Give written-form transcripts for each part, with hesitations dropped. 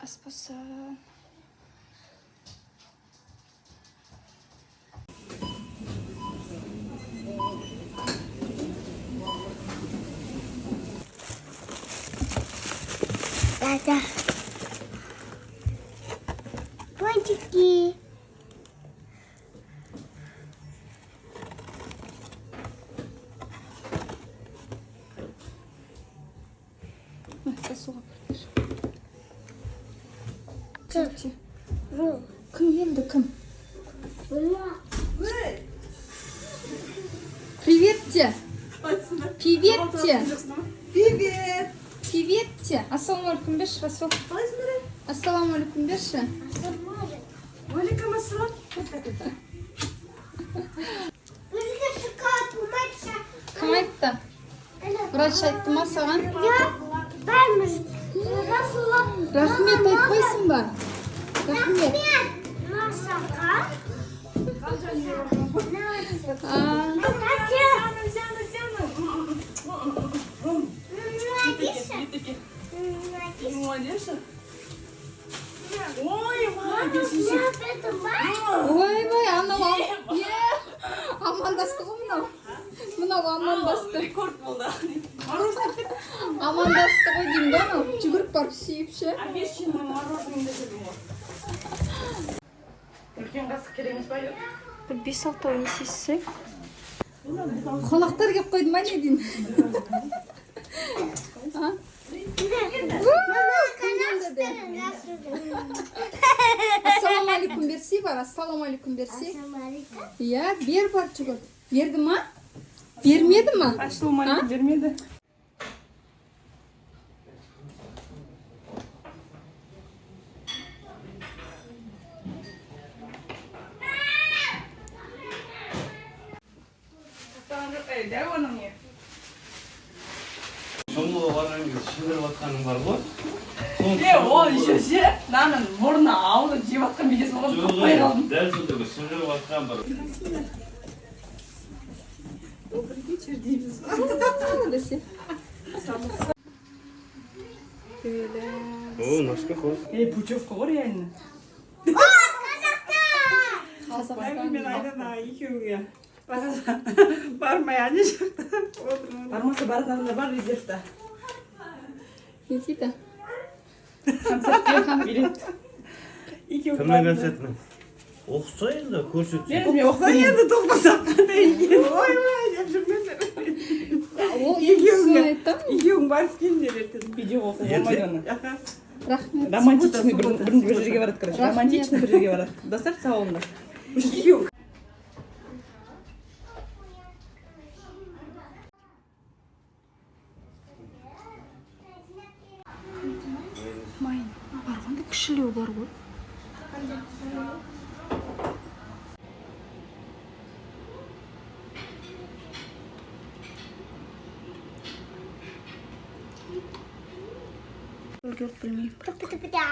Аспасан. Дада. Пончики. Сосуға кіргіш. Ну, Кім енді кім? мама. Приветте. Приветте. Привет! Приветте. Ассалаумалейкум берші, Расул. Қалайсыңдар? Ассалаумалейкум берші. Уалейкум ассалам. Бізге шоколад болмайша. Кім айтты? Врач айтты ма саған? Я бәріміз Расула. Рахмет айтпайсың ба? Рахмет. Масаға. Ойбай, анау амандасты ғой мынау. Мынау амандасты. Рекорд болды. Амандасты ғой деймін да анау. Жүгіріп барып сүйіп ше. Обещанный мороженое дедім ғой. Үлкен қасық керек емес па? Бір 5-6 ойын сесек. Қонақтар кеп қойды ма не дейін? Ассалаумалейкум берси бар, ассалаумалейкум берси. Иә, бер бар жүгір. Берді ма? Бермеді ма? Ассалаумалейкум бермеді. Дәу оның не? 정보가 말하는 게 신을 왔다는 거고. Ол еще ше, 나는 мұрны ауды жеп атқан бекесі болған таппай қалдым. дәл сондай 신을 왔다는 бар. Добрый вечер дейміз. О, насколько вкус. Пучевка ғой реально. Мен айдана екеуіңе. Бармай ане жақта отырмын. Бармаса баратынында бар резервта. Не дейді? Концертке билет. Екеуі Кімнің концертінің? Оқса енді көрсетсе. Мен оқса енді тоқтасақ қандай екен. Ой, деп жүрмеңдер. Ол екеуіңе айтам. Екеуің барып келіңдер ертең. Видео оқу болмайды оны. Рахмет. Романтичный бір жерге барады, короче. Романтичный бір жерге барады. Достар салонына. Екеуің. Майын, барғанда кішілеу бар ғой. Үлгеріп білмеймін. Пыта-пыта.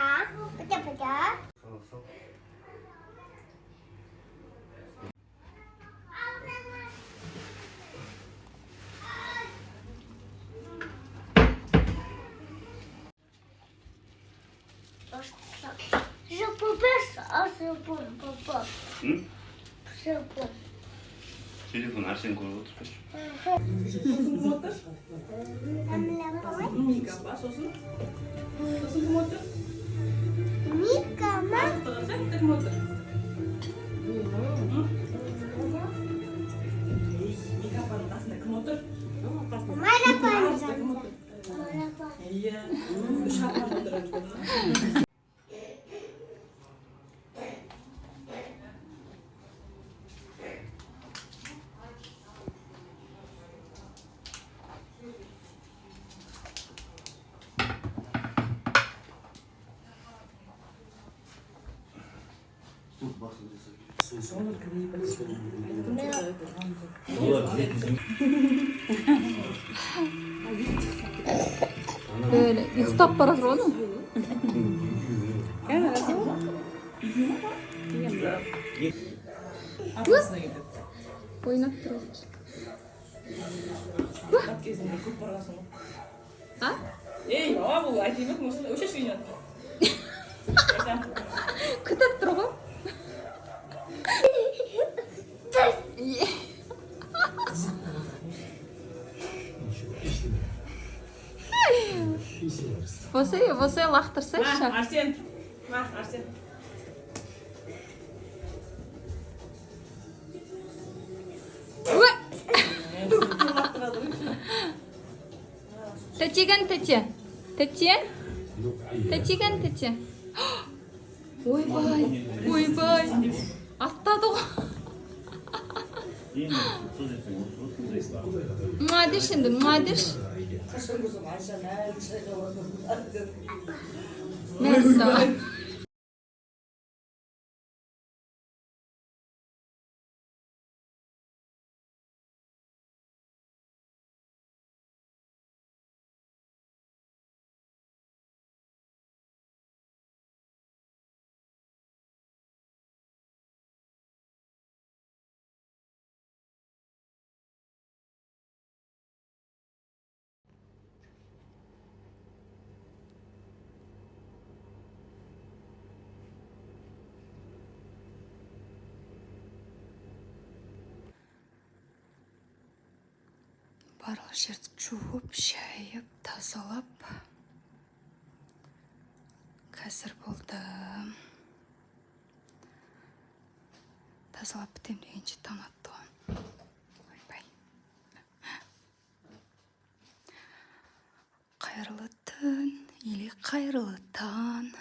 Папа. 응? Папа. телефон әрсен көріп отыр. Мика, ба, сосын? Сосын кім отыр? Мика, ма? Тұрсаң, кім отыр? Мика апаның қасында кім отыр? Майра апаның Кім жанында. отыр? Майра апа. Иә, үш апам отыр. Böyle ұйықтап бара жатыр ғой. Ойнап тұр. Тап кезінде көп барғансың ғой. А? Ей, баба бұл айтайын ба, осындай өшеш үйінен. болса лақтырсайшы. Арсен. Арсен. Тәтеген тәте. Тәте? Тәтеген тәте. Ойбай. Ойбай. Аттады ғой. Мадеш енді, мадеш. Мәссә. Барлық жерді жуып, шайып, тазалап. Қазір болды. Тазалап бітем дегенше таң атты ғой. Ойбай. Қайырлы түн, или қайырлы таң.